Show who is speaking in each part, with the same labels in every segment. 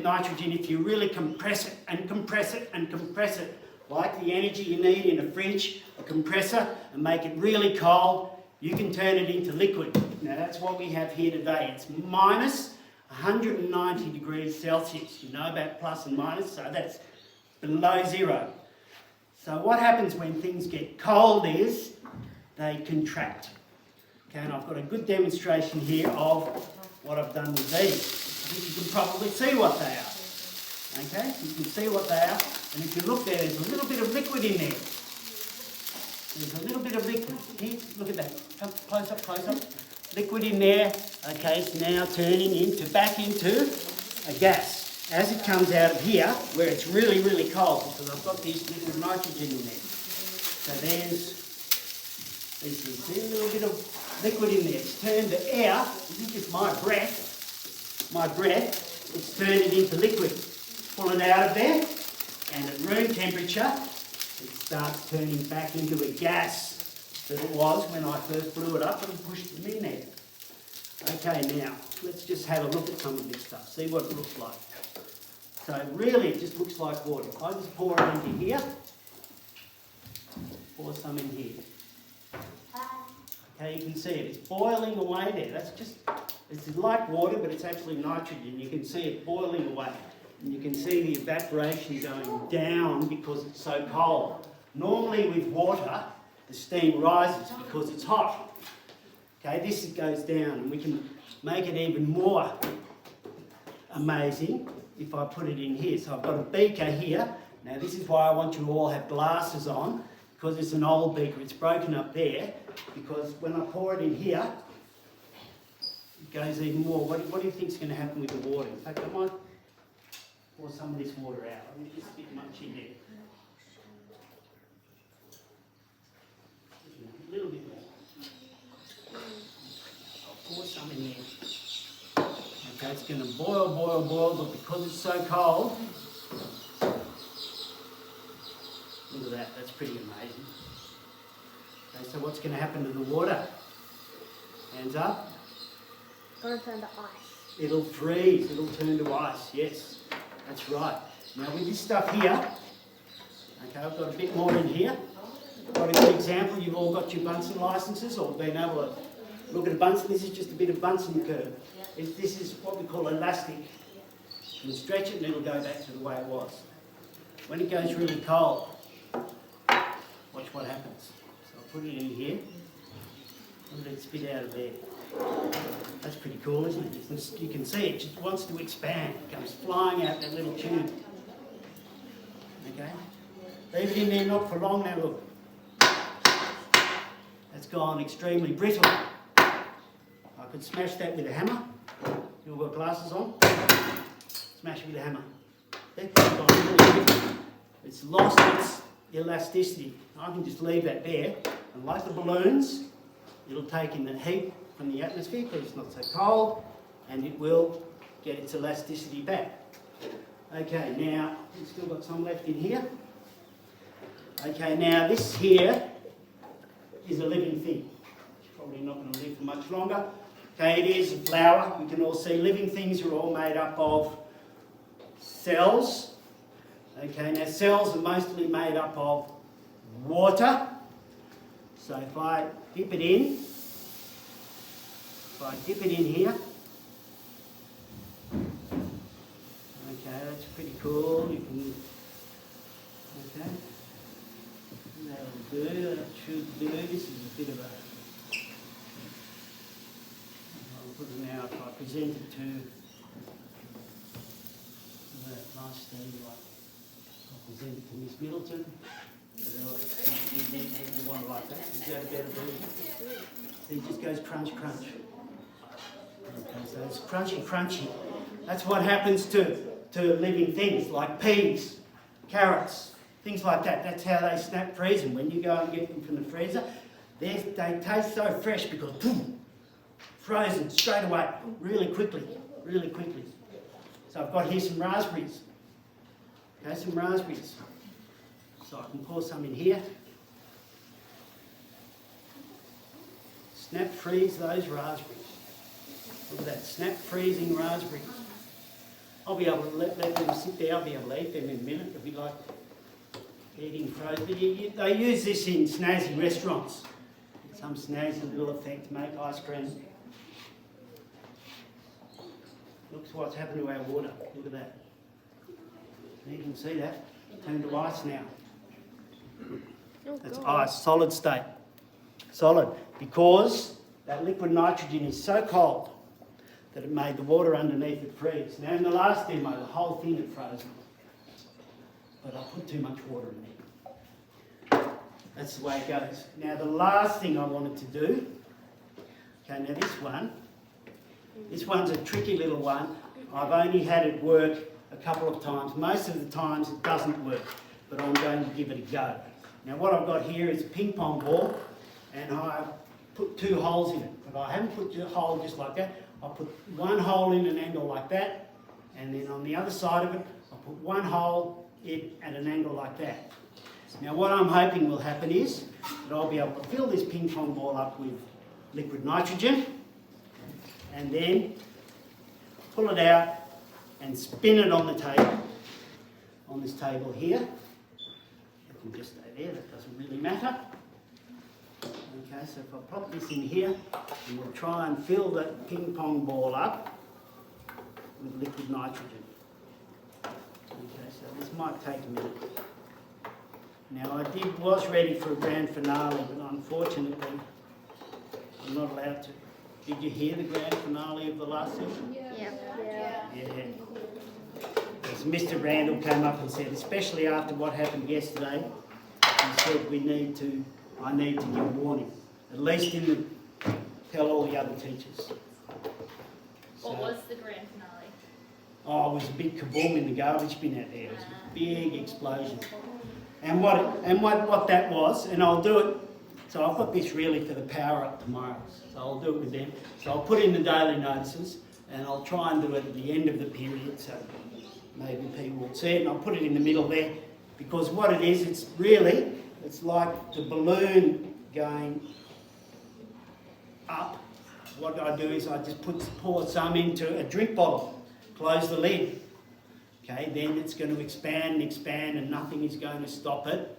Speaker 1: Nitrogen, if you really compress it and compress it and compress it, like the energy you need in a fridge, a compressor, and make it really cold, you can turn it into liquid. Now that's what we have here today. It's minus 190 degrees Celsius. You know about plus and minus, so that's below zero. So what happens when things get cold is they contract. Okay, and I've got a good demonstration here of what I've done with these. I think you can probably see what they are. Okay, you can see what they are, and if you look there, there's a little bit of liquid in there. There's a little bit of liquid. Here, look at that. Come close up, close up. Liquid in there. Okay, it's now turning back into a gas. As it comes out of here, where it's really, really cold, because I've got this liquid nitrogen in there. So there's a little bit of liquid in there. It's turned to air. This is just my breath. It's turned it into liquid. Pull it out of there, and at room temperature, it starts turning back into a gas that it was when I first blew it up and pushed them in there. Okay, now, let's just have a look at some of this stuff, see what it looks like. So really, it just looks like water. If I just pour it into here, pour some in here. Okay, you can see it, it's boiling away there. It's like water, but it's actually nitrogen. You can see it boiling away. And you can see the evaporation going down because it's so cold. Normally with water, the steam rises because it's hot. Okay, this goes down, and we can make it even more amazing if I put it in here. So I've got a beaker here. Now this is why I want you to all have glasses on, because it's an old beaker. It's broken up there, because when I pour it in here, it goes even more. What do you think is going to happen with the water? In fact, I might pour some of this water out. I think it's a bit much in there. A little bit more. I'll pour some in there. Okay, it's going to boil, but because it's so cold, look at that, that's pretty amazing. Okay, so what's going to happen to the water? Hands up.
Speaker 2: It's going to turn to ice.
Speaker 1: It'll freeze, it'll turn to ice, yes. That's right. Now with this stuff here, okay, I've got a bit more in here. Got a good example, you've all got your Bunsen licenses or been able to look at a Bunsen. This is just a bit of Bunsen curve. This is what we call elastic. You can stretch it and it'll go back to the way it was. When it goes really cold, watch what happens. So I'll put it in here and let it spit out of there. That's pretty cool, isn't it? You can see it just wants to expand. It comes flying out that little tube. Okay? Leave it in there not for long now, look. That's gone extremely brittle. I could smash that with a hammer. You've got glasses on. Smash it with a hammer. It's gone really brittle. It's lost its elasticity. I can just leave that there, and like the balloons, it'll take in the heat from the atmosphere because it's not so cold, and it will get its elasticity back. Okay, now we've still got some left in here. Okay, now this here is a living thing. It's probably not going to live for much longer. Okay, it is a flower. We can all see living things are all made up of cells. Okay, now cells are mostly made up of water. So if I dip it in, here, okay, that's pretty cool. You can, okay, that'll do, that should do. This is a bit of a, I'll put it now if I present it to that nice thing, like, I'll present it to Miss Middleton. You want it like that, you go to better version. So it just goes crunch, crunch. Okay, so it's crunchy, crunchy. That's what happens to living things like peas, carrots, things like that. That's how they snap freeze, and when you go and get them from the freezer, they taste so fresh because boom, frozen straight away, really quickly. So I've got here some raspberries. Okay, some raspberries. So I can pour some in here. Snap freeze those raspberries. Look at that, snap freezing raspberries. I'll be able to let them sit there. I'll be able to eat them in a minute. It'll be like eating frozen. They use this in snazzy restaurants. Some snazzy little effect to make ice cream. Looks what's happened to our water. Look at that. You can see that. Turned to ice now. That's ice, solid state. Solid. Because that liquid nitrogen is so cold that it made the water underneath it freeze. Now in the last demo, the whole thing had frozen. But I put too much water in there. That's the way it goes. Now the last thing I wanted to do, okay, now this one's a tricky little one. I've only had it work a couple of times. Most of the times it doesn't work, but I'm going to give it a go. Now what I've got here is a ping pong ball, and I've put 2 holes in it. But I haven't put a hole just like that. I put 1 hole in an angle like that, and then on the other side of it, I put 1 hole in at an angle like that. Now what I'm hoping will happen is that I'll be able to fill this ping pong ball up with liquid nitrogen, and then pull it out and spin it on the table, on this table here. It can just stay there, that doesn't really matter. Okay, so if I pop this in here, and we'll try and fill that ping pong ball up with liquid nitrogen. Okay, so this might take a minute. Now I was ready for a grand finale, but unfortunately I'm not allowed to. Did you hear the grand finale of the last session?
Speaker 2: Yeah.
Speaker 1: Yeah. As Mr. Randall came up and said, especially after what happened yesterday, he said I need to give warning, at least tell all the other teachers.
Speaker 3: What was the grand finale?
Speaker 1: Oh, it was a big kaboom in the garbage bin out there. It was a big explosion. And what that was, and I'll do it, so I've got this really for the power up tomorrow, so I'll do it with them. So I'll put in the daily notices, and I'll try and do it at the end of the period, so maybe people will see it, and I'll put it in the middle there, because what it is, it's like the balloon going up. What I do is I just pour some into a drink bottle, close the lid. Okay, then it's going to expand and expand, and nothing is going to stop it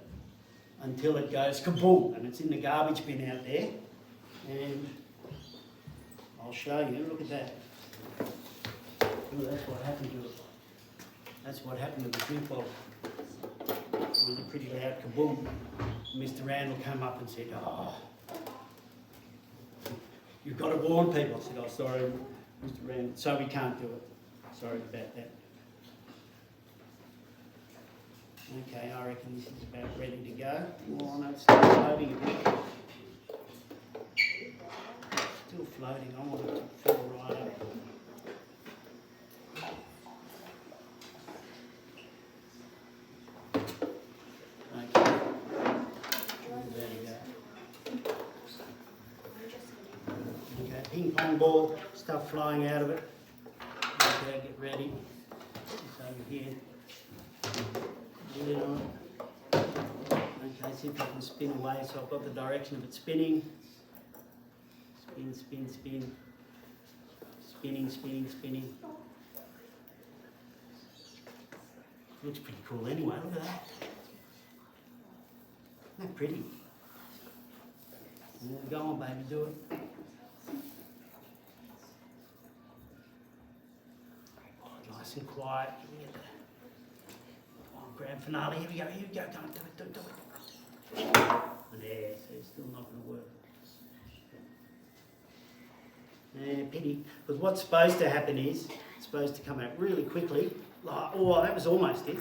Speaker 1: until it goes kaboom, and it's in the garbage bin out there. And I'll show you, look at that. Ooh, that's what happened to it. That's what happened to the drink bottle. It was a pretty loud kaboom. Mr. Randall came up and said, "Oh, you've got to warn people." I said, "Oh, sorry, Mr. Randall, so we can't do it. Sorry about that." Okay, I reckon this is about ready to go. Oh no, it's still floating a bit. Still floating, I want it to fill right up. Okay, there you go. Okay, ping pong ball, stuff flying out of it. Okay, get ready. It's over here. Lid on it. Okay, see if I can spin away, so I've got the direction of it spinning. Spin, spin, spin. Spinning, spinning, spinning. Looks pretty cool anyway, look at that. Isn't that pretty? Yeah, go on baby, do it. Oh, nice and quiet. Grand finale, here we go, go on, do it. There, so it's still not going to work. Yeah, pity, because what's supposed to happen is, it's supposed to come out really quickly. Like, oh, that was almost it.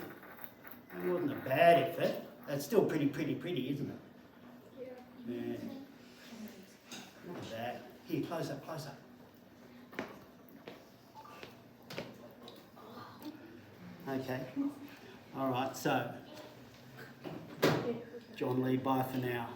Speaker 1: That wasn't a bad effort. That's still pretty, isn't it? Yeah. Look at that. Here, close up, close up. Okay. All right, so John Lee, bye for now.